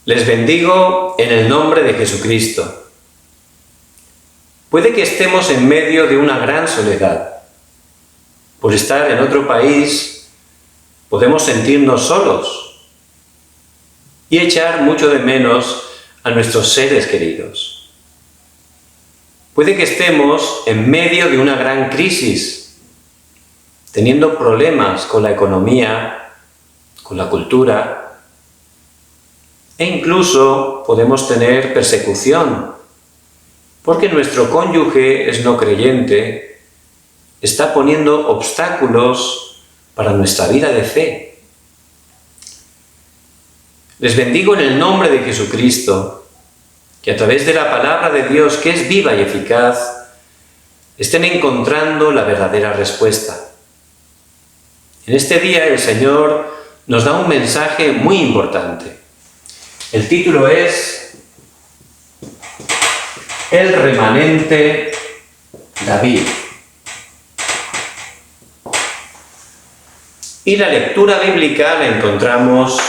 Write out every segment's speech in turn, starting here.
Les bendigo en el nombre de Jesucristo. Puede que estemos en medio de una gran soledad. Por estar en otro país, podemos sentirnos solos y echar mucho de menos a nuestros seres queridos. Puede que estemos en medio de una gran crisis, teniendo problemas con la economía, con la cultura, e incluso podemos tener persecución, porque nuestro cónyuge es no creyente, está poniendo obstáculos para nuestra vida de fe. Les bendigo en el nombre de Jesucristo, que a través de la palabra de Dios, que es viva y eficaz, estén encontrando la verdadera respuesta. En este día el Señor nos da un mensaje muy importante. El título es El remanente David. Y la lectura bíblica la encontramos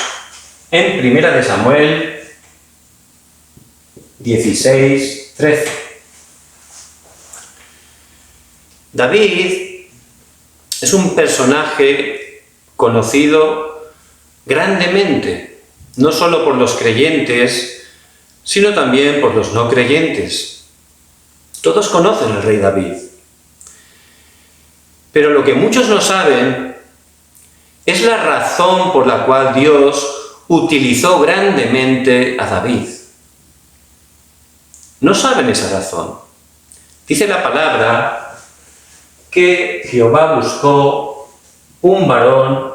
en 1 de Samuel 16:13. David es un personaje conocido grandemente, no solo por los creyentes, sino también por los no creyentes. Todos conocen al rey David. Pero lo que muchos no saben es la razón por la cual Dios utilizó grandemente a David. No saben esa razón. Dice la palabra que Jehová buscó un varón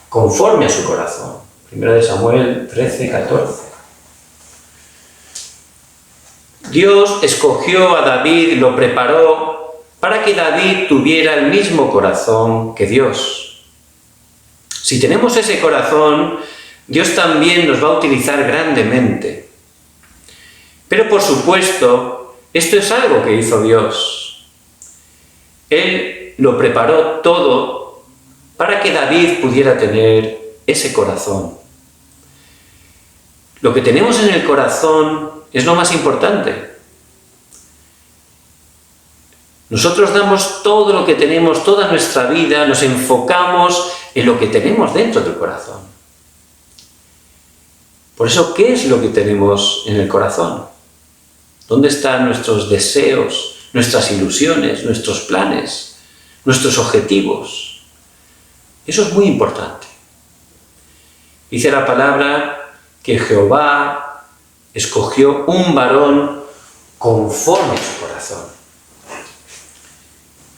conforme a su corazón. 1 de Samuel 13:14. Dios escogió a David y lo preparó para que David tuviera el mismo corazón que Dios. Si tenemos ese corazón, Dios también nos va a utilizar grandemente. Pero por supuesto, esto es algo que hizo Dios. Él lo preparó todo para que David pudiera tener ese corazón. Lo que tenemos en el corazón es lo más importante. Nosotros damos todo lo que tenemos, toda nuestra vida, nos enfocamos en lo que tenemos dentro del corazón. Por eso, ¿qué es lo que tenemos en el corazón? ¿Dónde están nuestros deseos, nuestras ilusiones, nuestros planes, nuestros objetivos? Eso es muy importante. Dice la palabra que Jehová escogió un varón conforme a su corazón.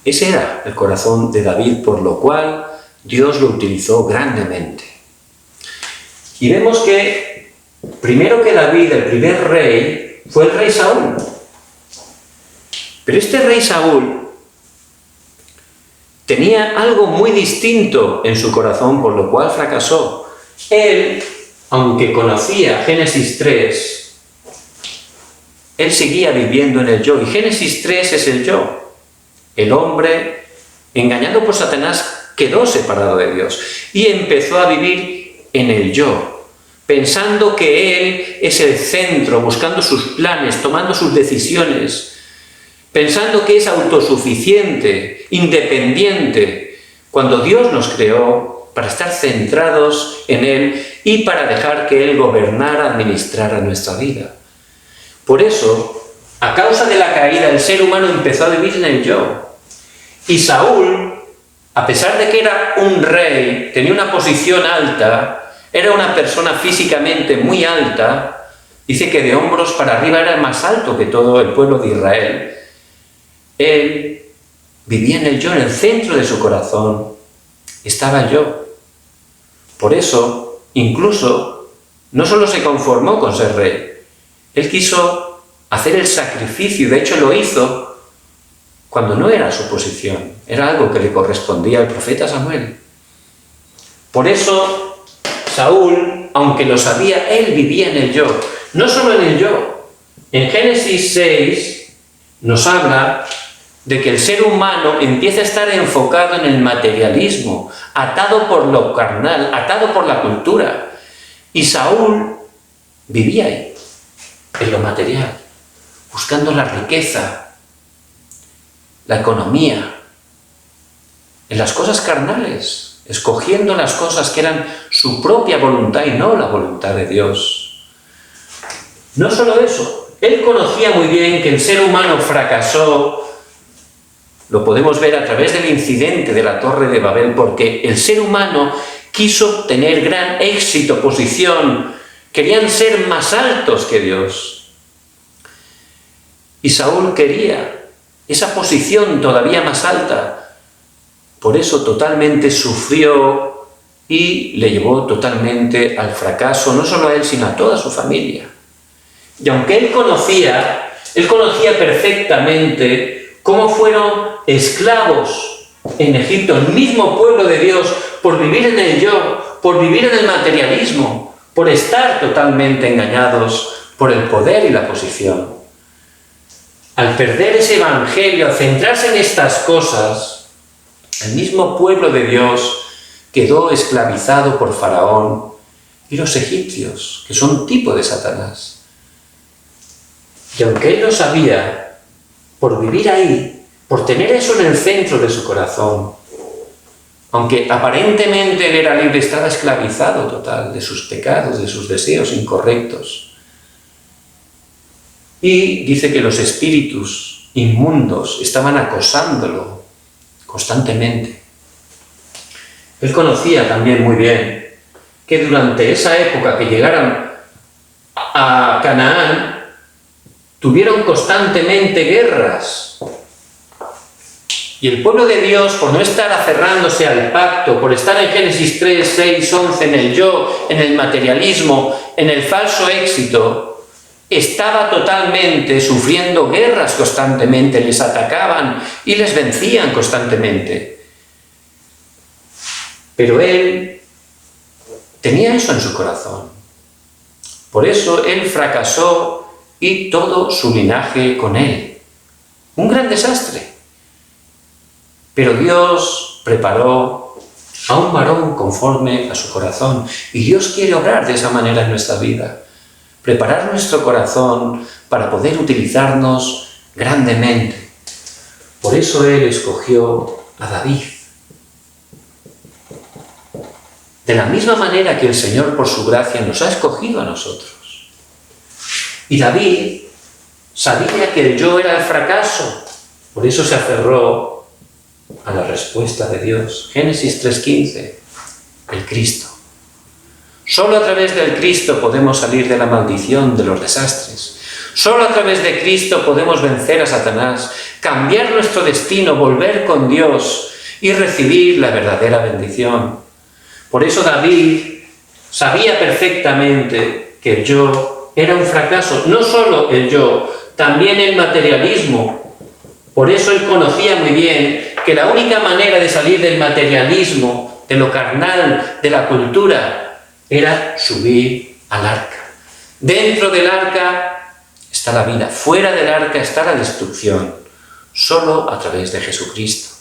Ese era el corazón de David, por lo cual Dios lo utilizó grandemente. Y vemos que, primero que David, el primer rey, fue el rey Saúl. Pero este rey Saúl tenía algo muy distinto en su corazón, por lo cual fracasó. Él, aunque conocía Génesis 3, él seguía viviendo en el yo. Y Génesis 3 es el yo. El hombre, engañado por Satanás, quedó separado de Dios y empezó a vivir en el yo, pensando que él es el centro, buscando sus planes, tomando sus decisiones, pensando que es autosuficiente, independiente, cuando Dios nos creó para estar centrados en Él y para dejar que Él gobernara, administrara nuestra vida. Por eso, a causa de la caída, el ser humano empezó a vivir en el yo. Y Saúl, a pesar de que era un rey, tenía una posición alta, era una persona físicamente muy alta, dice que de hombros para arriba era más alto que todo el pueblo de Israel. Él vivía en el yo, en el centro de su corazón estaba el yo. Por eso, incluso, no solo se conformó con ser rey, él quiso hacer el sacrificio, de hecho lo hizo cuando no era su posición, era algo que le correspondía al profeta Samuel. Por eso, Saúl, aunque lo sabía, él vivía en el yo, no solo en el yo. En Génesis 6 nos habla de que el ser humano empieza a estar enfocado en el materialismo, atado por lo carnal, atado por la cultura. Y Saúl vivía ahí, en lo material, buscando la riqueza, la economía, en las cosas carnales, escogiendo las cosas que eran su propia voluntad y no la voluntad de Dios. No solo eso, él conocía muy bien que el ser humano fracasó. Lo podemos ver a través del incidente de la Torre de Babel, porque el ser humano quiso tener gran éxito, posición, querían ser más altos que Dios. Y Saúl quería esa posición todavía más alta. Por eso totalmente sufrió y le llevó totalmente al fracaso, no solo a él, sino a toda su familia. Y aunque él conocía perfectamente cómo fueron esclavos en Egipto, el mismo pueblo de Dios, por vivir en el yo, por vivir en el materialismo, por estar totalmente engañados por el poder y la posición. Al perder ese evangelio, al centrarse en estas cosas, el mismo pueblo de Dios quedó esclavizado por Faraón y los egipcios, que son tipo de Satanás. Y aunque él lo sabía, por vivir ahí, por tener eso en el centro de su corazón, aunque aparentemente él era libre, estaba esclavizado total de sus pecados, de sus deseos incorrectos. Y dice que los espíritus inmundos estaban acosándolo constantemente. Él conocía también muy bien que durante esa época que llegaron a Canaán, tuvieron constantemente guerras. Y el pueblo de Dios, por no estar aferrándose al pacto, por estar en Génesis 3, 6, 11, en el yo, en el materialismo, en el falso éxito, estaba totalmente sufriendo guerras constantemente, les atacaban y les vencían constantemente. Pero él tenía eso en su corazón. Por eso él fracasó y todo su linaje con él. Un gran desastre. Pero Dios preparó a un varón conforme a su corazón. Y Dios quiere obrar de esa manera en nuestra vida. Preparar nuestro corazón para poder utilizarnos grandemente. Por eso él escogió a David. De la misma manera que el Señor, por su gracia, nos ha escogido a nosotros. Y David sabía que el yo era el fracaso. Por eso se aferró a la respuesta de Dios. Génesis 3:15, el Cristo. Solo a través del Cristo podemos salir de la maldición, de los desastres. Solo a través de Cristo podemos vencer a Satanás, cambiar nuestro destino, volver con Dios y recibir la verdadera bendición. Por eso David sabía perfectamente que el yo era un fracaso. No solo el yo, también el materialismo. Por eso él conocía muy bien que la única manera de salir del materialismo, de lo carnal, de la cultura, era subir al arca. Dentro del arca está la vida, fuera del arca está la destrucción, solo a través de Jesucristo.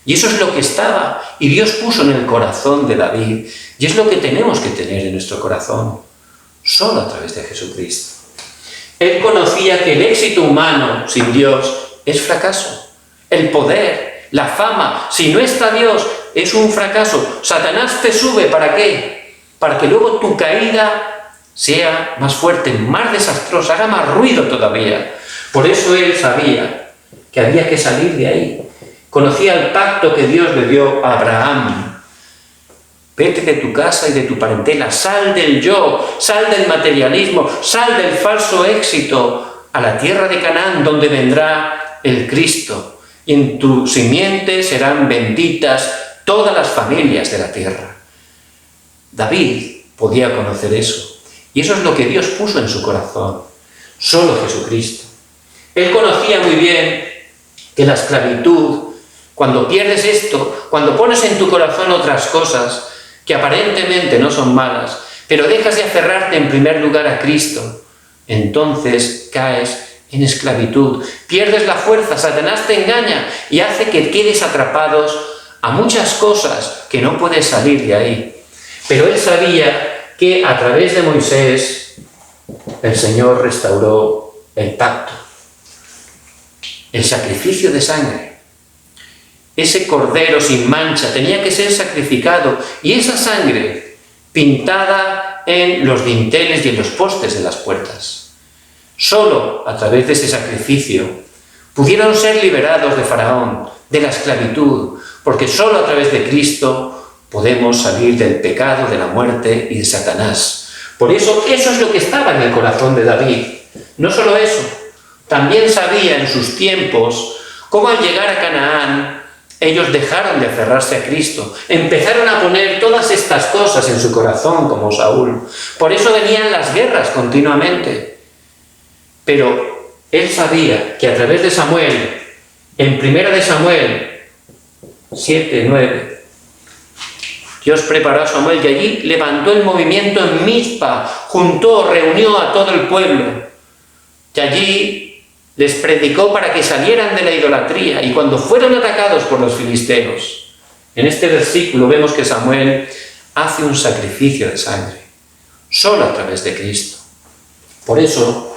Y eso es lo que estaba, y Dios puso en el corazón de David, y es lo que tenemos que tener en nuestro corazón, solo a través de Jesucristo. Él conocía que el éxito humano sin Dios es fracaso. El poder, la fama, si no está Dios, es un fracaso. Satanás te sube, ¿para qué? Para que luego tu caída sea más fuerte, más desastrosa, haga más ruido todavía. Por eso él sabía que había que salir de ahí. Conocía el pacto que Dios le dio a Abraham. Vete de tu casa y de tu parentela, sal del yo, sal del materialismo, sal del falso éxito a la tierra de Canaán, donde vendrá el Cristo. Y en tu simiente serán benditas todas las familias de la tierra. David podía conocer eso. Y eso es lo que Dios puso en su corazón. Solo Jesucristo. Él conocía muy bien que la esclavitud, cuando pierdes esto, cuando pones en tu corazón otras cosas que aparentemente no son malas, pero dejas de aferrarte en primer lugar a Cristo, entonces caes en esclavitud, pierdes la fuerza, Satanás te engaña y hace que quedes atrapados a muchas cosas que no puedes salir de ahí. Pero él sabía que a través de Moisés el Señor restauró el pacto, el sacrificio de sangre. Ese cordero sin mancha tenía que ser sacrificado y esa sangre pintada en los dinteles y en los postes de las puertas. Solo a través de ese sacrificio pudieron ser liberados de Faraón, de la esclavitud, porque solo a través de Cristo podemos salir del pecado, de la muerte y de Satanás. Por eso, eso es lo que estaba en el corazón de David. No solo eso, también sabía en sus tiempos cómo al llegar a Canaán ellos dejaron de aferrarse a Cristo, empezaron a poner todas estas cosas en su corazón como Saúl. Por eso venían las guerras continuamente. Pero él sabía que a través de Samuel, en 1 de Samuel 7, 9, Dios preparó a Samuel y allí levantó el movimiento en Mizpa, juntó, reunió a todo el pueblo y allí les predicó para que salieran de la idolatría. Y cuando fueron atacados por los filisteos, en este versículo vemos que Samuel hace un sacrificio de sangre, solo a través de Cristo. Por eso,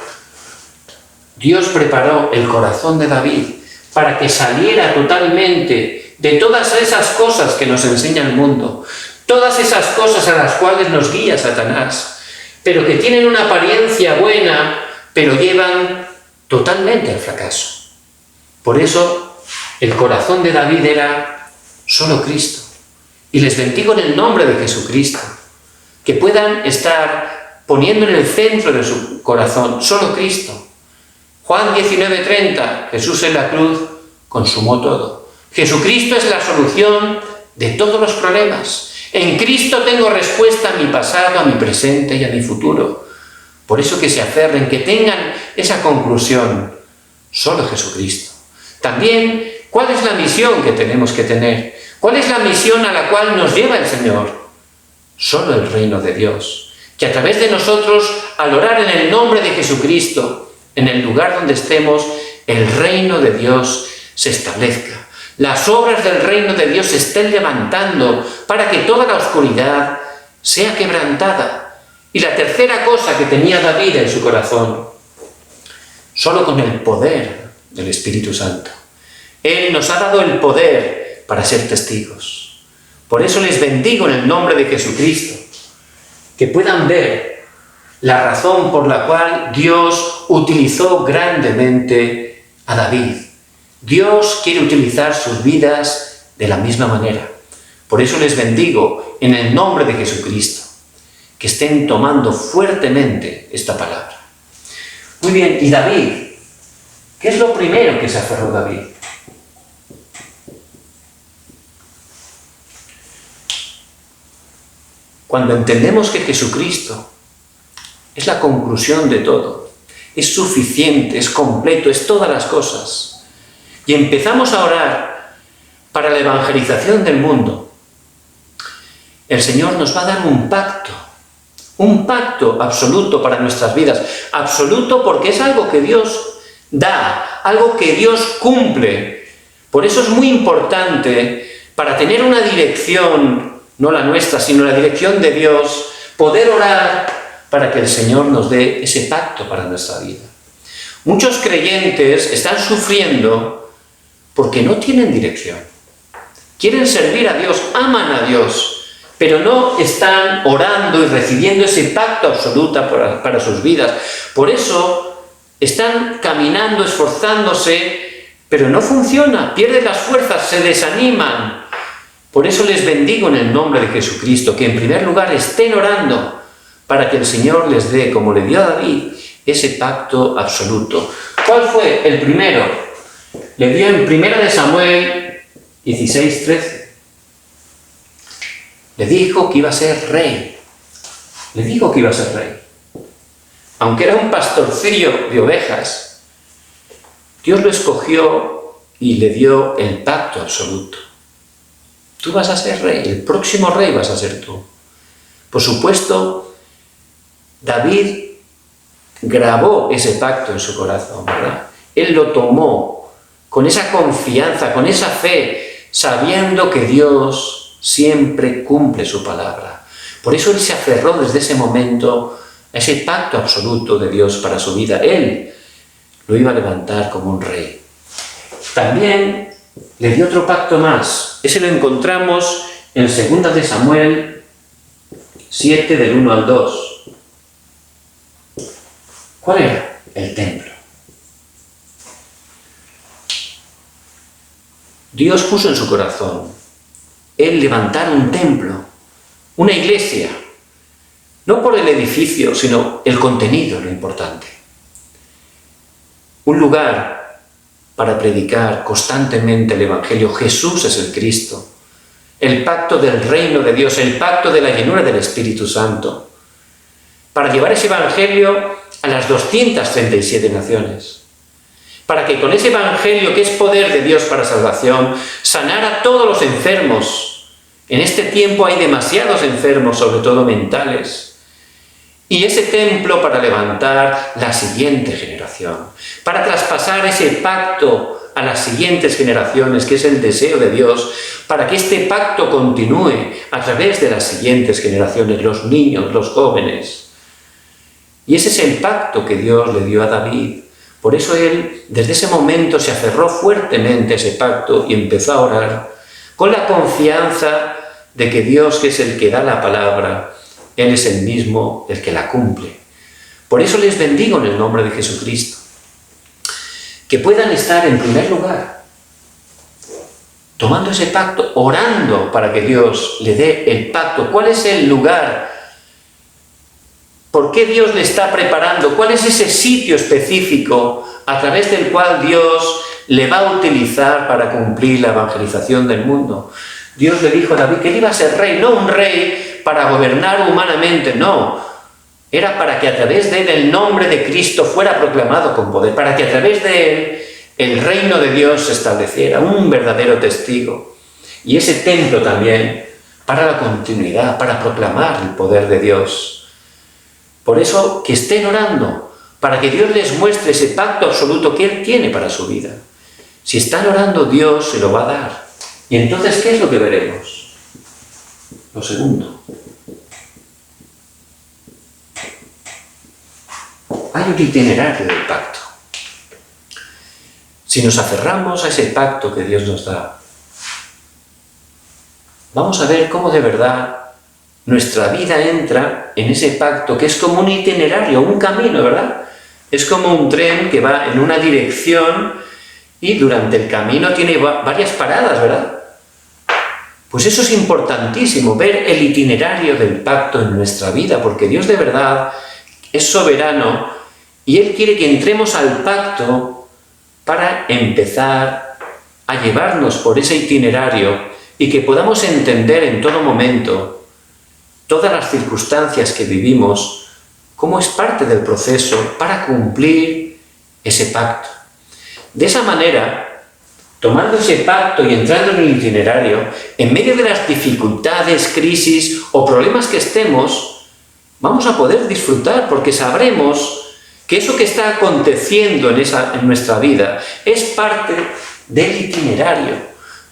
Dios preparó el corazón de David para que saliera totalmente de todas esas cosas que nos enseña el mundo, todas esas cosas a las cuales nos guía Satanás, pero que tienen una apariencia buena, pero llevan totalmente al fracaso. Por eso, el corazón de David era solo Cristo. Y les bendigo en el nombre de Jesucristo, que puedan estar poniendo en el centro de su corazón solo Cristo. Juan 19:30, Jesús en la cruz consumó todo. Jesucristo es la solución de todos los problemas. En Cristo tengo respuesta a mi pasado, a mi presente y a mi futuro. Por eso que se aferren, que tengan esa conclusión, solo Jesucristo. También, ¿cuál es la misión que tenemos que tener? ¿Cuál es la misión a la cual nos lleva el Señor? Solo el reino de Dios. Que a través de nosotros, al orar en el nombre de Jesucristo, en el lugar donde estemos, el reino de Dios se establezca. Las obras del reino de Dios se estén levantando para que toda la oscuridad sea quebrantada. Y la tercera cosa que tenía David en su corazón, solo con el poder del Espíritu Santo. Él nos ha dado el poder para ser testigos. Por eso les bendigo en el nombre de Jesucristo, que puedan ver la razón por la cual Dios utilizó grandemente a David. Dios quiere utilizar sus vidas de la misma manera. Por eso les bendigo en el nombre de Jesucristo, que estén tomando fuertemente esta palabra. Muy bien, ¿y David? ¿Qué es lo primero que se aferró David? Cuando entendemos que Jesucristo es la conclusión de todo, es suficiente, es completo, es todas las cosas, y empezamos a orar para la evangelización del mundo, el Señor nos va a dar un pacto absoluto para nuestras vidas, absoluto porque es algo que Dios da, algo que Dios cumple. Por eso es muy importante, para tener una dirección, no la nuestra, sino la dirección de Dios, poder orar para que el Señor nos dé ese pacto para nuestra vida. Muchos creyentes están sufriendo porque no tienen dirección. Quieren servir a Dios, aman a Dios, pero no están orando y recibiendo ese pacto absoluto para sus vidas. Por eso están caminando, esforzándose, pero no funciona, pierden las fuerzas, se desaniman. Por eso les bendigo en el nombre de Jesucristo, que en primer lugar estén orando para que el Señor les dé, como le dio a David, ese pacto absoluto. ¿Cuál fue el primero? Le dio en 1 de Samuel 16:13. Le dijo que iba a ser rey. Le dijo que iba a ser rey. Aunque era un pastorcillo de ovejas, Dios lo escogió y le dio el pacto absoluto. Tú vas a ser rey, el próximo rey vas a ser tú. Por supuesto, David grabó ese pacto en su corazón, ¿verdad? Él lo tomó con esa confianza, con esa fe, sabiendo que Dios siempre cumple su palabra. Por eso él se aferró desde ese momento a ese pacto absoluto de Dios para su vida. Él lo iba a levantar como un rey. También le dio otro pacto más. Ese lo encontramos en 2 de Samuel 7, del 1 al 2. ¿Cuál era? El templo. Dios puso en su corazón el levantar un templo, una iglesia, no por el edificio, sino el contenido, lo importante. Un lugar para predicar constantemente el Evangelio. Jesús es el Cristo, el pacto del reino de Dios, el pacto de la llenura del Espíritu Santo, para llevar ese Evangelio a las 237 naciones, para que con ese Evangelio, que es poder de Dios para salvación, sanara a todos los enfermos. En este tiempo hay demasiados enfermos, sobre todo mentales. Y ese templo para levantar la siguiente generación, para traspasar ese pacto a las siguientes generaciones, que es el deseo de Dios, para que este pacto continúe a través de las siguientes generaciones, los niños, los jóvenes. Y ese es el pacto que Dios le dio a David. Por eso él, desde ese momento, se aferró fuertemente a ese pacto y empezó a orar con la confianza de que Dios, que es el que da la palabra, Él es el mismo el que la cumple. Por eso les bendigo en el nombre de Jesucristo. Que puedan estar en primer lugar, tomando ese pacto, orando para que Dios le dé el pacto. ¿Cuál es el lugar? ¿Por qué Dios le está preparando? ¿Cuál es ese sitio específico a través del cual Dios le va a utilizar para cumplir la evangelización del mundo? Dios le dijo a David que él iba a ser rey, no un rey para gobernar humanamente, no. Era para que a través de él el nombre de Cristo fuera proclamado con poder, para que a través de él el reino de Dios se estableciera, un verdadero testigo. Y ese templo también para la continuidad, para proclamar el poder de Dios. Por eso, que estén orando, para que Dios les muestre ese pacto absoluto que Él tiene para su vida. Si están orando, Dios se lo va a dar. Y entonces, ¿qué es lo que veremos? Lo segundo. Hay un itinerario del pacto. Si nos aferramos a ese pacto que Dios nos da, vamos a ver cómo de verdad nuestra vida entra en ese pacto, que es como un itinerario, un camino, ¿verdad? Es como un tren que va en una dirección y durante el camino tiene varias paradas, ¿verdad? Pues eso es importantísimo, ver el itinerario del pacto en nuestra vida, porque Dios de verdad es soberano y Él quiere que entremos al pacto para empezar a llevarnos por ese itinerario y que podamos entender en todo momento todas las circunstancias que vivimos, cómo es parte del proceso para cumplir ese pacto. De esa manera, tomando ese pacto y entrando en el itinerario, en medio de las dificultades, crisis o problemas que estemos, vamos a poder disfrutar porque sabremos que eso que está aconteciendo en nuestra vida es parte del itinerario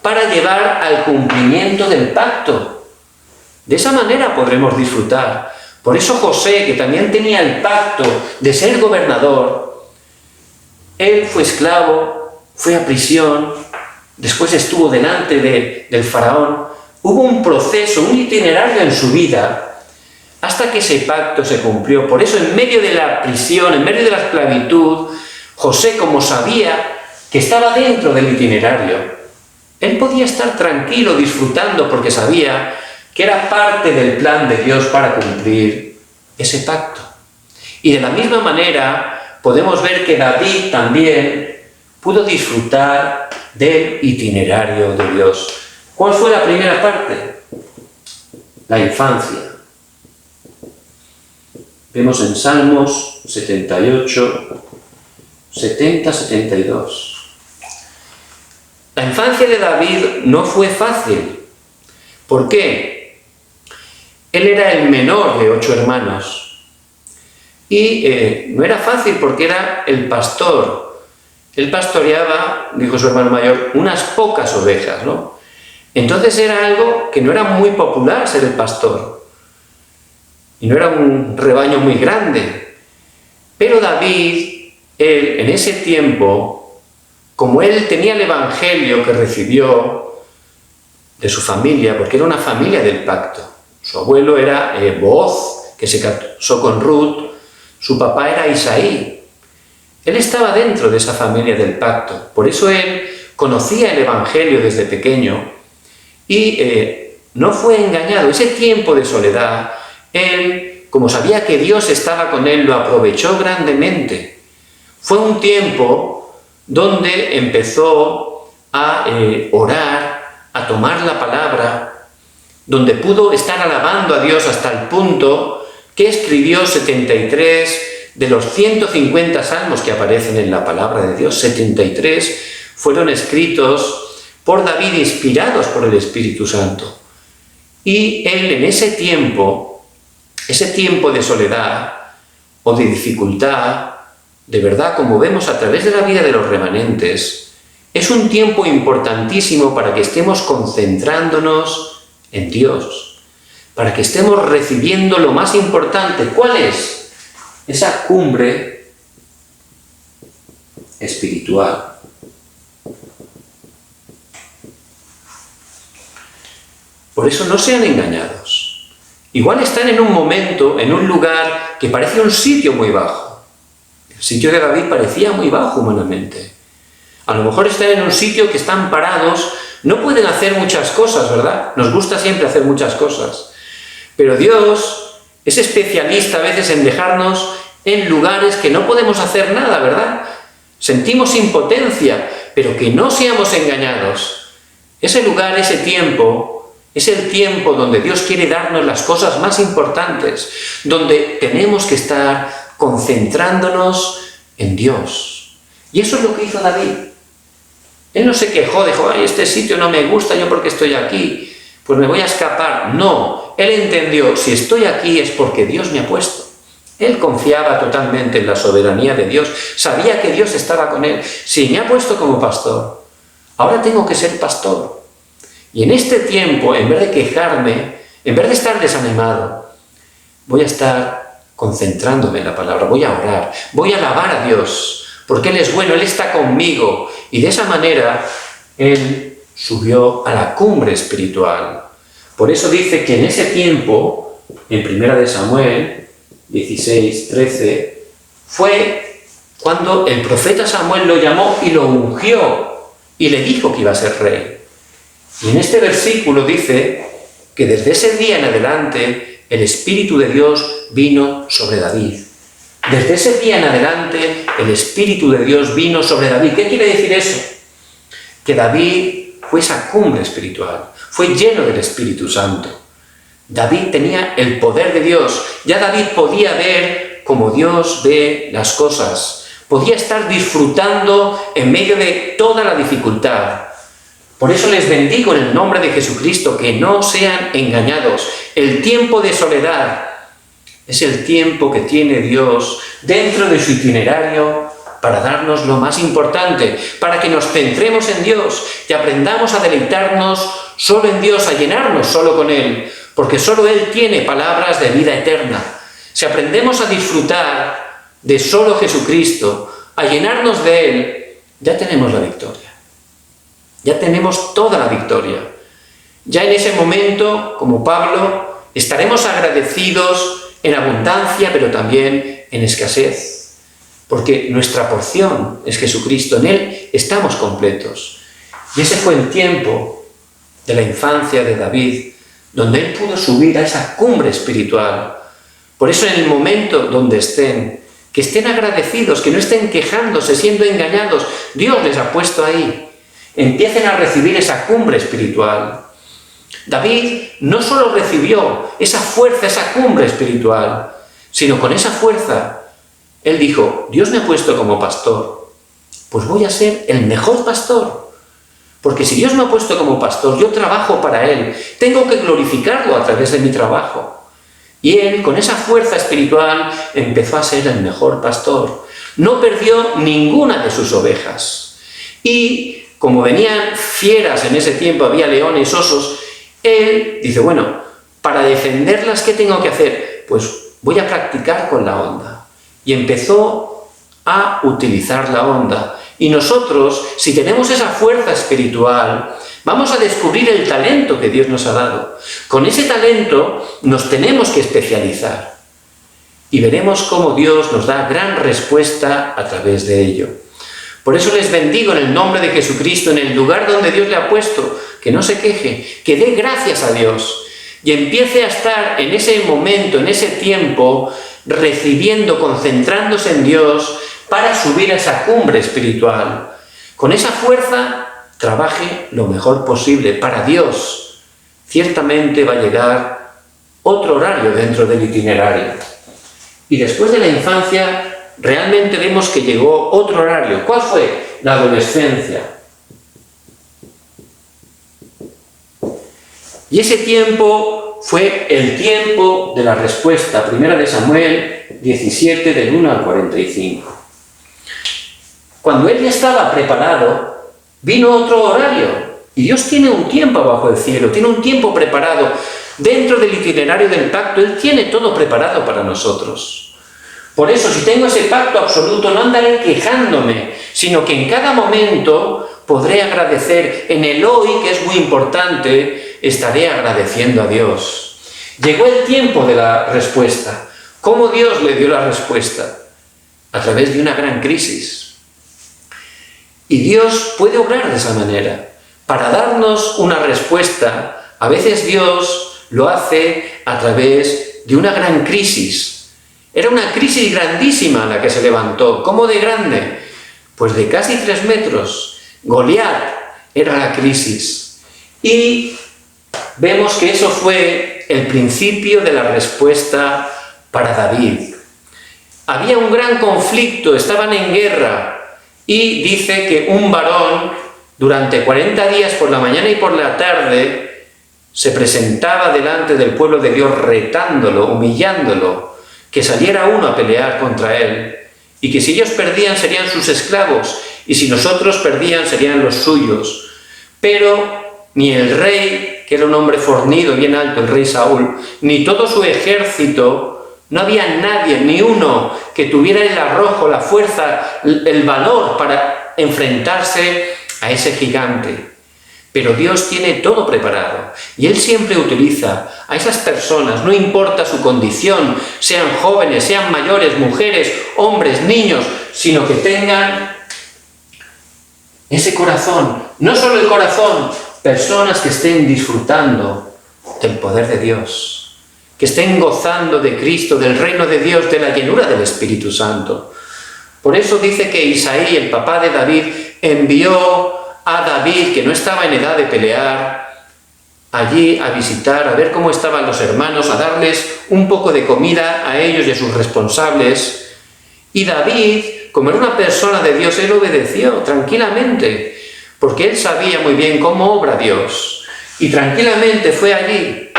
para llevar al cumplimiento del pacto. De esa manera podremos disfrutar. Por eso José, que también tenía el pacto de ser gobernador, él fue esclavo, fue a prisión, después estuvo delante del faraón. Hubo un proceso, un itinerario en su vida, hasta que ese pacto se cumplió. Por eso, en medio de la prisión, en medio de la esclavitud, José, como sabía que estaba dentro del itinerario, él podía estar tranquilo, disfrutando, porque sabía que era parte del plan de Dios para cumplir ese pacto. Y de la misma manera podemos ver que David también pudo disfrutar del itinerario de Dios. ¿Cuál fue la primera parte? La infancia. Vemos en Salmos 78, 70-72. La infancia de David no fue fácil. ¿Por qué? Él era el menor de 8 hermanos y no era fácil porque era el pastor. Él pastoreaba, dijo su hermano mayor, unas pocas ovejas, ¿no? Entonces era algo que no era muy popular ser el pastor. y no era un rebaño muy grande. Pero David, él, en ese tiempo, como él tenía el evangelio que recibió de su familia, porque era una familia del pacto. Su abuelo era Booz, que se casó con Ruth, su papá era Isaí. Él estaba dentro de esa familia del pacto, por eso él conocía el evangelio desde pequeño y no fue engañado. Ese tiempo de soledad, él, como sabía que Dios estaba con él, lo aprovechó grandemente. Fue un tiempo donde empezó a orar, a tomar la palabra, donde pudo estar alabando a Dios hasta el punto que escribió 73 de los 150 salmos que aparecen en la palabra de Dios. 73 fueron escritos por David, inspirados por el Espíritu Santo. Y él en ese tiempo de soledad o de dificultad, de verdad, como vemos a través de la vida de los remanentes, es un tiempo importantísimo para que estemos concentrándonos en Dios, para que estemos recibiendo lo más importante. ¿Cuál es? Esa cumbre espiritual. Por eso no sean engañados. Igual están en un momento, en un lugar que parece un sitio muy bajo. El sitio de David parecía muy bajo humanamente. A lo mejor están en un sitio que están parados, no pueden hacer muchas cosas, ¿verdad? Nos gusta siempre hacer muchas cosas. Pero Dios es especialista a veces en dejarnos en lugares que no podemos hacer nada, ¿verdad? Sentimos impotencia, pero que no seamos engañados. Ese lugar, ese tiempo, es el tiempo donde Dios quiere darnos las cosas más importantes, donde tenemos que estar concentrándonos en Dios. Y eso es lo que hizo David. Él no se quejó, dijo, ay, este sitio no me gusta, yo porque estoy aquí, pues me voy a escapar. No, él entendió, si estoy aquí es porque Dios me ha puesto. Él confiaba totalmente en la soberanía de Dios, sabía que Dios estaba con él. Si me ha puesto como pastor, ahora tengo que ser pastor. Y en este tiempo, en vez de quejarme, en vez de estar desanimado, voy a estar concentrándome en la palabra, voy a orar, voy a alabar a Dios, porque Él es bueno, Él está conmigo. Y de esa manera, Él subió a la cumbre espiritual. Por eso dice que en ese tiempo, en 1 Samuel 16, 13, fue cuando el profeta Samuel lo llamó y lo ungió, y le dijo que iba a ser rey. Y en este versículo dice que desde ese día en adelante, el Espíritu de Dios vino sobre David. Desde ese día en adelante, el Espíritu de Dios vino sobre David. ¿Qué quiere decir eso? Que David fue esa cumbre espiritual, fue lleno del Espíritu Santo. David tenía el poder de Dios. Ya David podía ver como Dios ve las cosas. Podía estar disfrutando en medio de toda la dificultad. Por eso les bendigo en el nombre de Jesucristo, que no sean engañados. El tiempo de soledad es el tiempo que tiene Dios dentro de su itinerario para darnos lo más importante, para que nos centremos en Dios y aprendamos a deleitarnos solo en Dios, a llenarnos solo con Él, porque solo Él tiene palabras de vida eterna. Si aprendemos a disfrutar de solo Jesucristo, a llenarnos de Él, ya tenemos la victoria. Ya tenemos toda la victoria. Ya en ese momento, como Pablo, estaremos agradecidos en abundancia, pero también en escasez. Porque nuestra porción es Jesucristo, en Él estamos completos. Y ese fue el tiempo de la infancia de David, donde él pudo subir a esa cumbre espiritual. Por eso en el momento donde estén, que estén agradecidos, que no estén quejándose, siendo engañados. Dios les ha puesto ahí. Empiecen a recibir esa cumbre espiritual. David no solo recibió esa fuerza, esa cumbre espiritual, sino con esa fuerza, él dijo, Dios me ha puesto como pastor, pues voy a ser el mejor pastor. Porque si Dios me ha puesto como pastor, yo trabajo para Él, tengo que glorificarlo a través de mi trabajo. Y él, con esa fuerza espiritual, empezó a ser el mejor pastor. No perdió ninguna de sus ovejas. Y como venían fieras en ese tiempo, había leones, osos, él dice, bueno, para defenderlas, ¿qué tengo que hacer? pues voy a practicar con la onda. Y empezó a utilizar la onda. Y nosotros, si tenemos esa fuerza espiritual, vamos a descubrir el talento que Dios nos ha dado. Con ese talento nos tenemos que especializar. Y veremos cómo Dios nos da gran respuesta a través de ello. Por eso les bendigo en el nombre de Jesucristo, en el lugar donde Dios le ha puesto, que no se queje, que dé gracias a Dios y empiece a estar en ese momento, en ese tiempo, recibiendo, concentrándose en Dios para subir a esa cumbre espiritual. Con esa fuerza, trabaje lo mejor posible para Dios. Ciertamente va a llegar otro horario dentro del itinerario. Y después de la infancia, realmente vemos que llegó otro horario. ¿Cuál fue? La adolescencia. Y ese tiempo fue el tiempo de la respuesta. Primera de Samuel 17, del 1 al 45. Cuando él ya estaba preparado, vino otro horario. Y Dios tiene un tiempo bajo el cielo, tiene un tiempo preparado. Dentro del itinerario del pacto, Él tiene todo preparado para nosotros. Por eso, si tengo ese pacto absoluto, no andaré quejándome, sino que en cada momento podré agradecer. En el hoy, que es muy importante, estaré agradeciendo a Dios. Llegó el tiempo de la respuesta. ¿Cómo Dios le dio la respuesta? A través de una gran crisis. Y Dios puede obrar de esa manera. Para darnos una respuesta, a veces Dios lo hace a través de una gran crisis. Era una crisis grandísima la que se levantó. ¿Cómo de grande? Pues de casi 3 metros. Goliat era la crisis. Y vemos que eso fue el principio de la respuesta para David. Había un gran conflicto, estaban en guerra. Y dice que un varón, durante 40 días por la mañana y por la tarde, se presentaba delante del pueblo de Dios retándolo, humillándolo, que saliera uno a pelear contra él, y que si ellos perdían serían sus esclavos, y si nosotros perdían serían los suyos. Pero ni el rey, que era un hombre fornido, bien alto, el rey Saúl, ni todo su ejército, no había nadie, ni uno, que tuviera el arrojo, la fuerza, el valor para enfrentarse a ese gigante. Pero Dios tiene todo preparado y Él siempre utiliza a esas personas, no importa su condición, sean jóvenes, sean mayores, mujeres, hombres, niños, sino que tengan ese corazón, no solo el corazón, personas que estén disfrutando del poder de Dios, que estén gozando de Cristo, del reino de Dios, de la llenura del Espíritu Santo. Por eso dice que Isaí, el papá de David, envió a David, que no estaba en edad de pelear, allí a visitar, a ver cómo estaban los hermanos, a darles un poco de comida a ellos y a sus responsables. Y David, como era una persona de Dios, él obedeció tranquilamente, porque él sabía muy bien cómo obra Dios. Y tranquilamente fue allí.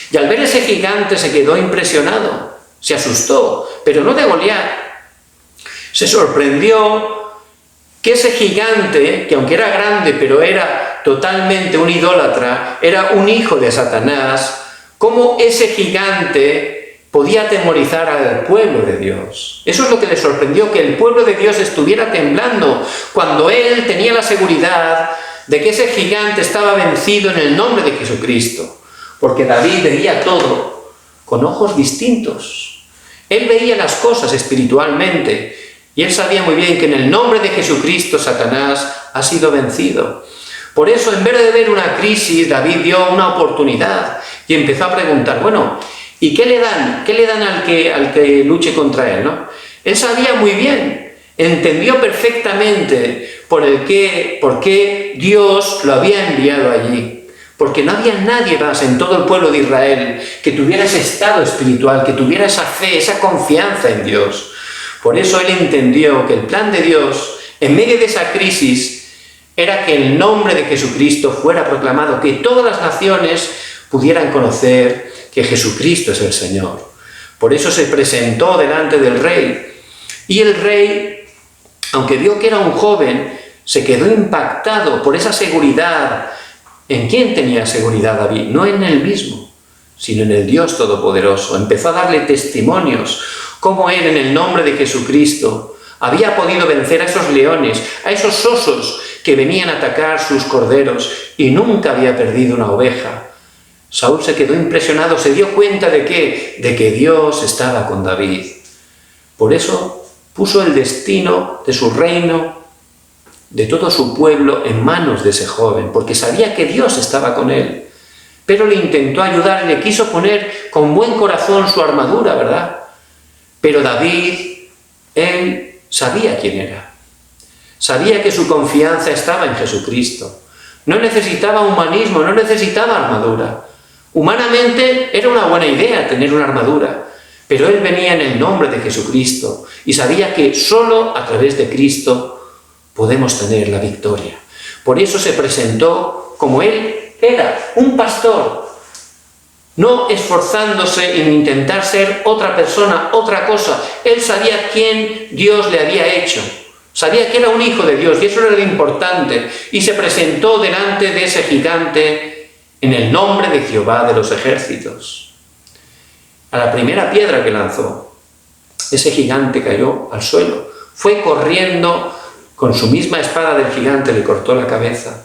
Y al ver ese gigante se quedó impresionado, se asustó, pero no de Goliat. Se sorprendió que ese gigante, que aunque era grande, pero era totalmente un idólatra, era un hijo de Satanás, cómo ese gigante podía atemorizar al pueblo de Dios. Eso es lo que le sorprendió, que el pueblo de Dios estuviera temblando, cuando él tenía la seguridad de que ese gigante estaba vencido en el nombre de Jesucristo, porque David veía todo con ojos distintos. Él veía las cosas espiritualmente, y él sabía muy bien que en el nombre de Jesucristo Satanás ha sido vencido. Por eso, en vez de ver una crisis, David dio una oportunidad y empezó a preguntar, bueno, ¿y qué le dan? ¿Qué le dan al que luche contra él, ¿no? Él sabía muy bien, entendió perfectamente por qué Dios lo había enviado allí. Porque no había nadie más en todo el pueblo de Israel que tuviera ese estado espiritual, que tuviera esa fe, esa confianza en Dios. Por eso él entendió que el plan de Dios, en medio de esa crisis, era que el nombre de Jesucristo fuera proclamado, que todas las naciones pudieran conocer que Jesucristo es el Señor. Por eso se presentó delante del rey. Y el rey, aunque vio que era un joven, se quedó impactado por esa seguridad. ¿En quién tenía seguridad David? No en él mismo, sino en el Dios Todopoderoso. Empezó a darle testimonios, cómo él, en el nombre de Jesucristo, había podido vencer a esos leones, a esos osos que venían a atacar sus corderos, y nunca había perdido una oveja. Saúl se quedó impresionado, se dio cuenta de que Dios estaba con David. Por eso puso el destino de su reino, de todo su pueblo, en manos de ese joven, porque sabía que Dios estaba con él. Pero le intentó ayudar y le quiso poner con buen corazón su armadura, ¿verdad? Pero David, él sabía quién era. Sabía que su confianza estaba en Jesucristo. No necesitaba humanismo, no necesitaba armadura. Humanamente era una buena idea tener una armadura, pero él venía en el nombre de Jesucristo y sabía que solo a través de Cristo podemos tener la victoria. Por eso se presentó como él era, un pastor, no esforzándose en intentar ser otra persona, otra cosa. Él sabía quién Dios le había hecho, sabía que era un hijo de Dios y eso era lo importante, y se presentó delante de ese gigante en el nombre de Jehová de los ejércitos. A la primera piedra que lanzó, ese gigante cayó al suelo. Fue corriendo, con su misma espada del gigante le cortó la cabeza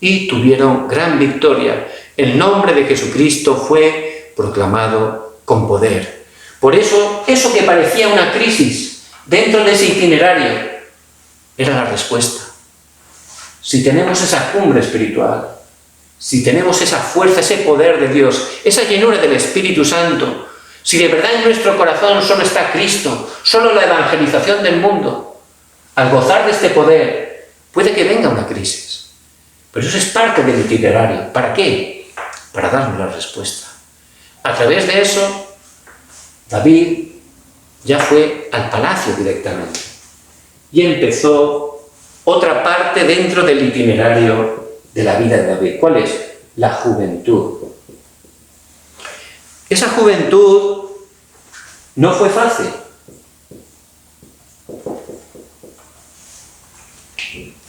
y tuvieron gran victoria. El nombre de Jesucristo fue proclamado con poder. Por eso, eso que parecía una crisis dentro de ese itinerario era la respuesta. Si tenemos esa cumbre espiritual, si tenemos esa fuerza, ese poder de Dios, esa llenura del Espíritu Santo, si de verdad en nuestro corazón solo está Cristo, solo la evangelización del mundo, al gozar de este poder, puede que venga una crisis. Pero eso es parte del itinerario. ¿Para qué? Para darnos la respuesta. A través de eso, David ya fue al palacio directamente. Y empezó otra parte dentro del itinerario de la vida de David. ¿Cuál es? La juventud. Esa juventud no fue fácil.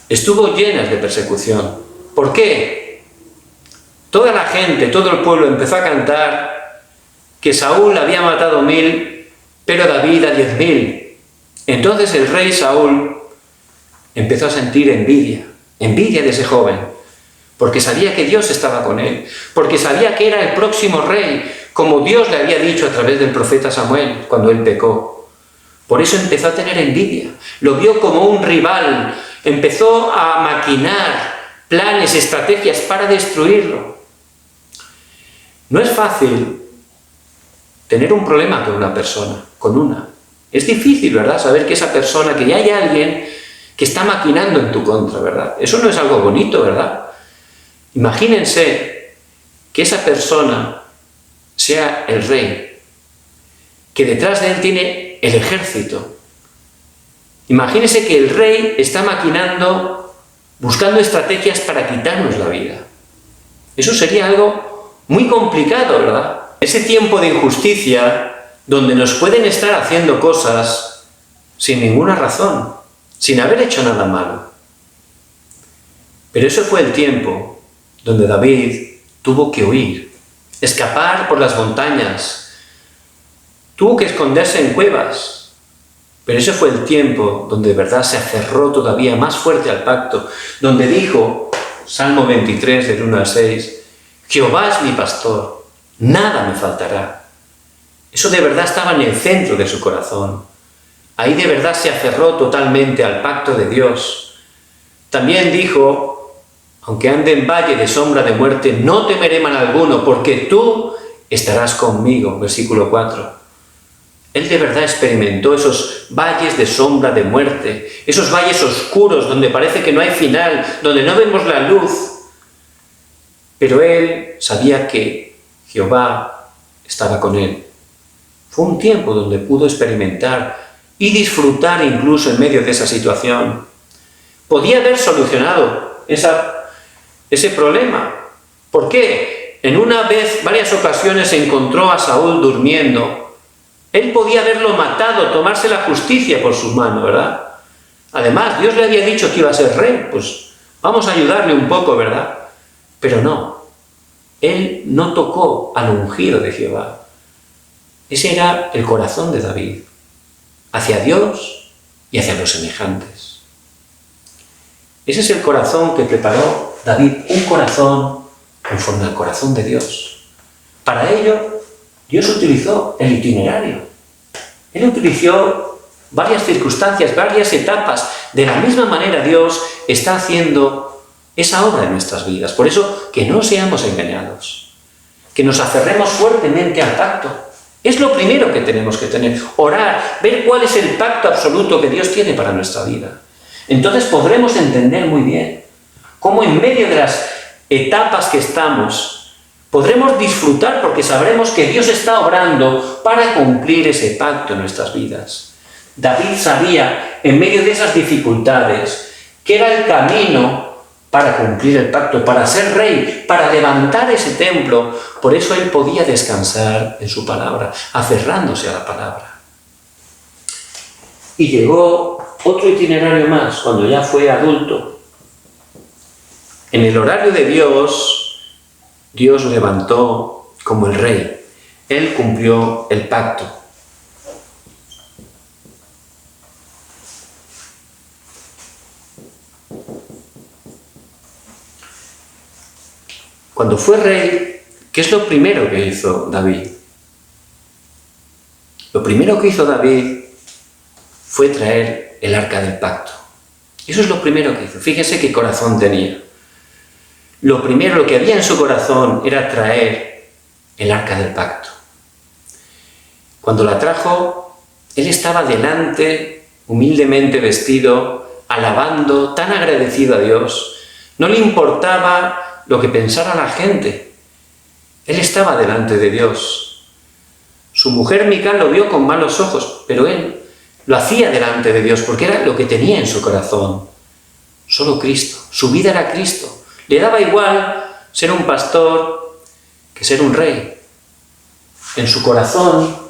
Estuvo llena de persecución. ¿Por qué? Toda la gente, todo el pueblo empezó a cantar que Saúl había matado 1000, pero David a 10.000. Entonces el rey Saúl empezó a sentir envidia de ese joven, porque sabía que Dios estaba con él, porque sabía que era el próximo rey, como Dios le había dicho a través del profeta Samuel cuando él pecó. Por eso empezó a tener envidia, lo vio como un rival, empezó a maquinar planes, estrategias para destruirlo. No es fácil tener un problema con una persona, Es difícil, ¿verdad? Saber que esa persona, que ya hay alguien que está maquinando en tu contra, ¿verdad? Eso no es algo bonito, ¿verdad? Imagínense que esa persona sea el rey, que detrás de él tiene el ejército. Imagínense que el rey está maquinando, buscando estrategias para quitarnos la vida. Eso sería algo muy complicado, ¿verdad? Ese tiempo de injusticia donde nos pueden estar haciendo cosas sin ninguna razón, sin haber hecho nada malo. Pero ese fue el tiempo donde David tuvo que huir, escapar por las montañas, tuvo que esconderse en cuevas. Pero ese fue el tiempo donde de verdad se aferró todavía más fuerte al pacto, donde dijo, Salmo 23, del 1 al 6, Jehová es mi pastor, nada me faltará. Eso de verdad estaba en el centro de su corazón. Ahí de verdad se aferró totalmente al pacto de Dios. También dijo, aunque ande en valle de sombra de muerte, no temeré mal alguno, porque tú estarás conmigo. Versículo 4. Él de verdad experimentó esos valles de sombra de muerte, esos valles oscuros donde parece que no hay final, donde no vemos la luz. Pero él sabía que Jehová estaba con él. Fue un tiempo donde pudo experimentar y disfrutar incluso en medio de esa situación. Podía haber solucionado ese problema. ¿Por qué? En varias ocasiones encontró a Saúl durmiendo. Él podía haberlo matado, tomarse la justicia por su mano, ¿verdad? Además, Dios le había dicho que iba a ser rey, pues vamos a ayudarle un poco, ¿verdad? Pero no. Él no tocó al ungido de Jehová. Ese era el corazón de David, hacia Dios y hacia los semejantes. Ese es el corazón que preparó David, un corazón conforme al corazón de Dios. Para ello, Dios utilizó el itinerario. Él utilizó varias circunstancias, varias etapas. De la misma manera, Dios está haciendo esa obra en nuestras vidas. Por eso, que no seamos engañados, que nos aferremos fuertemente al pacto. Es lo primero que tenemos que tener, orar, ver cuál es el pacto absoluto que Dios tiene para nuestra vida. Entonces podremos entender muy bien cómo en medio de las etapas que estamos, podremos disfrutar porque sabremos que Dios está obrando para cumplir ese pacto en nuestras vidas. David sabía, en medio de esas dificultades, que era el camino para cumplir el pacto, para ser rey, para levantar ese templo. Por eso él podía descansar en su palabra, aferrándose a la palabra. Y llegó otro itinerario más, cuando ya fue adulto. En el horario de Dios, Dios lo levantó como el rey. Él cumplió el pacto. Cuando fue rey, ¿qué es lo primero que hizo David? Lo primero que hizo David fue traer el arca del pacto. Eso es lo primero que hizo. Fíjese qué corazón tenía. Lo primero, lo que había en su corazón era traer el arca del pacto. Cuando la trajo, él estaba delante, humildemente vestido, alabando, tan agradecido a Dios. No le importaba lo que pensara la gente. Él estaba delante de Dios. Su mujer Mical lo vio con malos ojos, pero él lo hacía delante de Dios porque era lo que tenía en su corazón. Solo Cristo. Su vida era Cristo. Le daba igual ser un pastor que ser un rey. En su corazón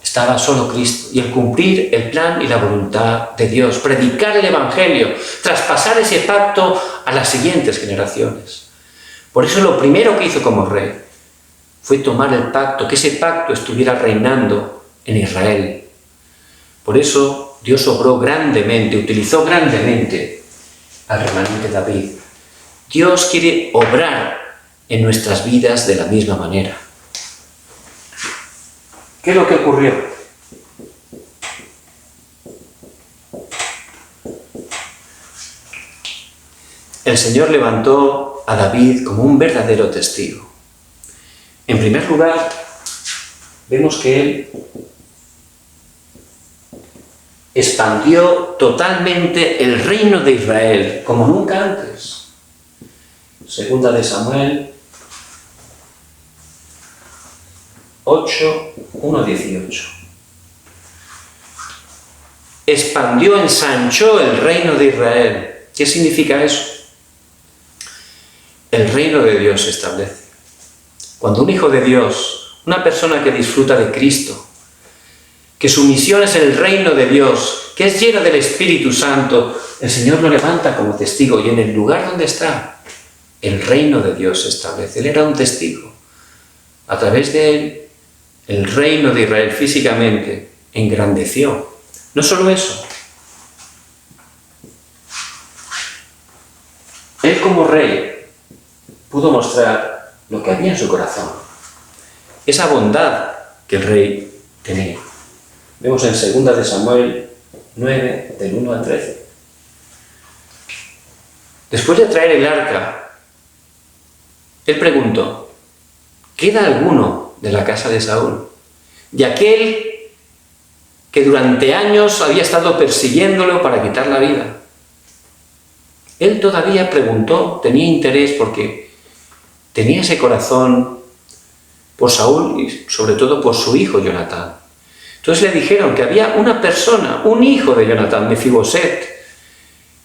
estaba solo Cristo y el cumplir el plan y la voluntad de Dios, predicar el Evangelio, traspasar ese pacto a las siguientes generaciones. Por eso lo primero que hizo como rey fue tomar el pacto, que ese pacto estuviera reinando en Israel. Por eso Dios obró grandemente, utilizó grandemente al remanente David. Dios quiere obrar en nuestras vidas de la misma manera. ¿Qué es lo que ocurrió? El Señor levantó a David como un verdadero testigo. En primer lugar, vemos que él expandió totalmente el reino de Israel como nunca antes. Segunda de Samuel 8, 1, 18. Expandió, ensanchó el reino de Israel. ¿Qué significa eso? El reino de Dios se establece. Cuando un hijo de Dios, una persona que disfruta de Cristo, que su misión es el reino de Dios, que es lleno del Espíritu Santo, el Señor lo levanta como testigo y en el lugar donde está, el reino de Dios se establece. Él era un testigo. A través de él, el reino de Israel físicamente engrandeció. No solo eso. Él como rey pudo mostrar lo que había en su corazón. Esa bondad que el rey tenía. Vemos en 2 de Samuel 9, del 1 al 13. Después de traer el arca, él preguntó: ¿queda alguno de la casa de Saúl, de aquel que durante años había estado persiguiéndolo para quitar la vida? Él todavía preguntó, tenía interés porque tenía ese corazón por Saúl y sobre todo por su hijo Jonatán. Entonces le dijeron que había una persona, un hijo de Jonatán, Mefiboset,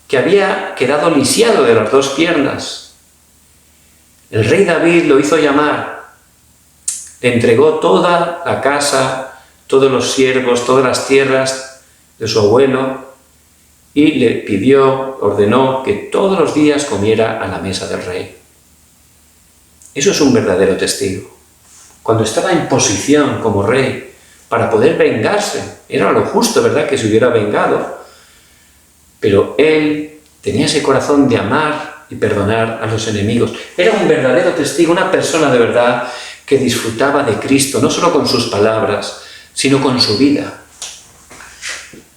que había quedado lisiado de las dos piernas. El rey David lo hizo llamar, le entregó toda la casa, todos los siervos, todas las tierras de su abuelo y le pidió, ordenó que todos los días comiera a la mesa del rey. Eso es un verdadero testigo. Cuando estaba en posición como rey para poder vengarse, era lo justo, ¿verdad?, que se hubiera vengado, pero él tenía ese corazón de amar y perdonar a los enemigos. Era un verdadero testigo, una persona de verdad que disfrutaba de Cristo, no solo con sus palabras, sino con su vida.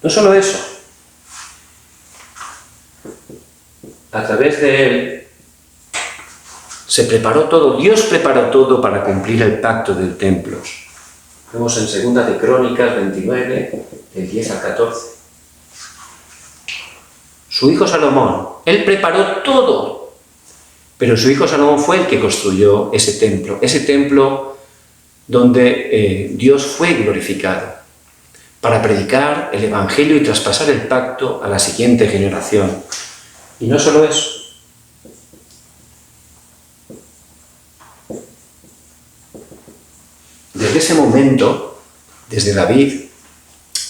No solo eso, a través de él se preparó todo, Dios preparó todo para cumplir el pacto del templo. Vemos en 2 de Crónicas 29, del 10 al 14. Su hijo Salomón, él preparó todo, pero su hijo Salomón fue el que construyó ese templo donde Dios fue glorificado, para predicar el Evangelio y traspasar el pacto a la siguiente generación. Y no solo eso. Desde ese momento, desde David,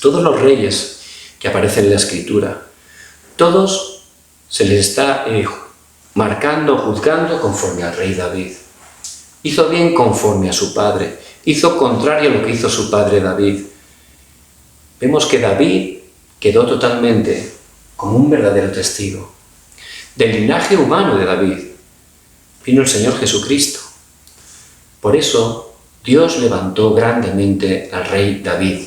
todos los reyes que aparecen en la Escritura, todos se les está marcando, juzgando conforme al rey David. Hizo bien conforme a su padre, hizo contrario a lo que hizo su padre David. Vemos que David quedó totalmente como un verdadero testigo. Del linaje humano de David vino el Señor Jesucristo. Por eso Dios levantó grandemente al rey David.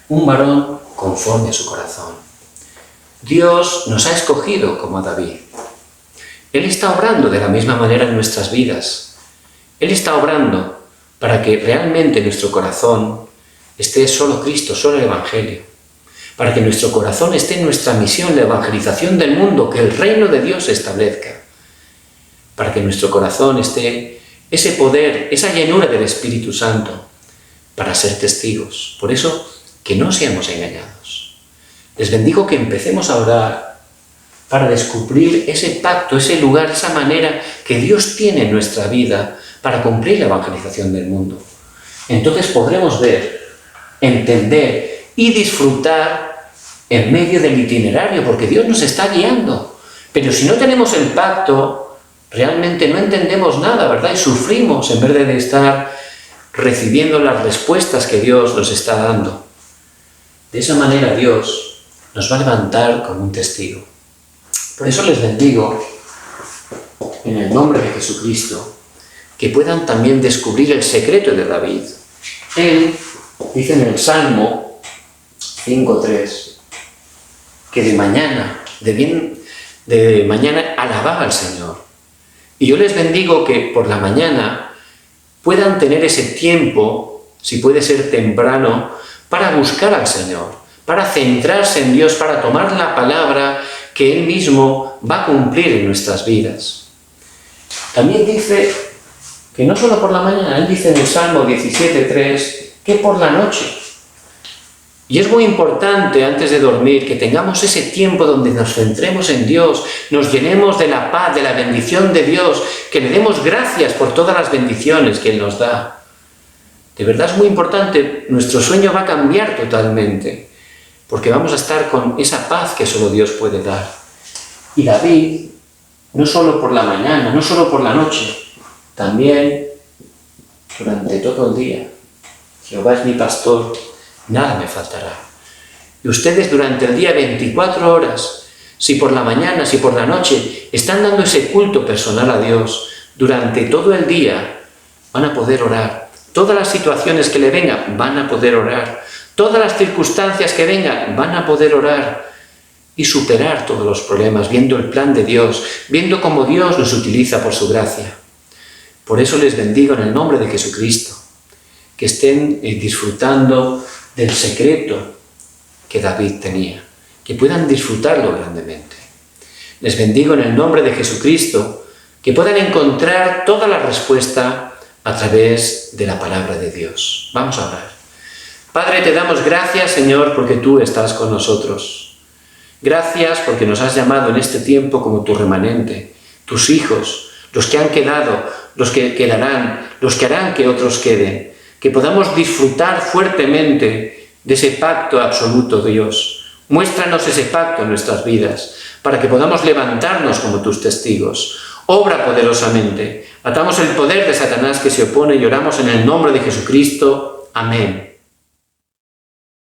Un varón conforme a su corazón. Dios nos ha escogido como a David. Él está obrando de la misma manera en nuestras vidas. Él está obrando para que realmente nuestro corazón esté solo Cristo, solo el Evangelio. Para que nuestro corazón esté en nuestra misión, la evangelización del mundo, que el reino de Dios se establezca. Para que nuestro corazón esté ese poder, esa llenura del Espíritu Santo, para ser testigos. Por eso, que no seamos engañados. Les bendigo que empecemos a orar para descubrir ese pacto, ese lugar, esa manera que Dios tiene en nuestra vida para cumplir la evangelización del mundo. Entonces podremos ver, entender y disfrutar en medio del itinerario, porque Dios nos está guiando. Pero si no tenemos el pacto, realmente no entendemos nada, ¿verdad? Y sufrimos en vez de estar recibiendo las respuestas que Dios nos está dando. De esa manera Dios nos va a levantar como un testigo. Por eso les bendigo, en el nombre de Jesucristo, que puedan también descubrir el secreto de David. Él dice en el Salmo 5:3 que de mañana alababa al Señor. Y yo les bendigo que por la mañana puedan tener ese tiempo, si puede ser temprano, para buscar al Señor, para centrarse en Dios, para tomar la palabra que Él mismo va a cumplir en nuestras vidas. También dice que no solo por la mañana, Él dice en el Salmo 17:3 que por la noche. Y es muy importante antes de dormir que tengamos ese tiempo donde nos centremos en Dios, nos llenemos de la paz, de la bendición de Dios, que le demos gracias por todas las bendiciones que Él nos da. De verdad es muy importante, nuestro sueño va a cambiar totalmente, porque vamos a estar con esa paz que solo Dios puede dar. Y David, no solo por la mañana, no solo por la noche, también durante todo el día. Jehová es mi pastor, nada me faltará. Y ustedes durante el día 24 horas, si por la mañana, si por la noche, están dando ese culto personal a Dios, durante todo el día van a poder orar. Todas las situaciones que le vengan van a poder orar. Todas las circunstancias que vengan van a poder orar y superar todos los problemas, viendo el plan de Dios, viendo cómo Dios nos utiliza por su gracia. Por eso les bendigo en el nombre de Jesucristo, que estén disfrutando del secreto que David tenía, que puedan disfrutarlo grandemente. Les bendigo en el nombre de Jesucristo, que puedan encontrar toda la respuesta a través de la palabra de Dios. Vamos a orar. Padre, te damos gracias, Señor, porque tú estás con nosotros. Gracias porque nos has llamado en este tiempo como tu remanente, tus hijos, los que han quedado, los que quedarán, los que harán que otros queden. Que podamos disfrutar fuertemente de ese pacto absoluto, Dios. Muéstranos ese pacto en nuestras vidas, para que podamos levantarnos como tus testigos. obra poderosamente. Atamos el poder de Satanás que se opone y oramos en el nombre de Jesucristo. Amén.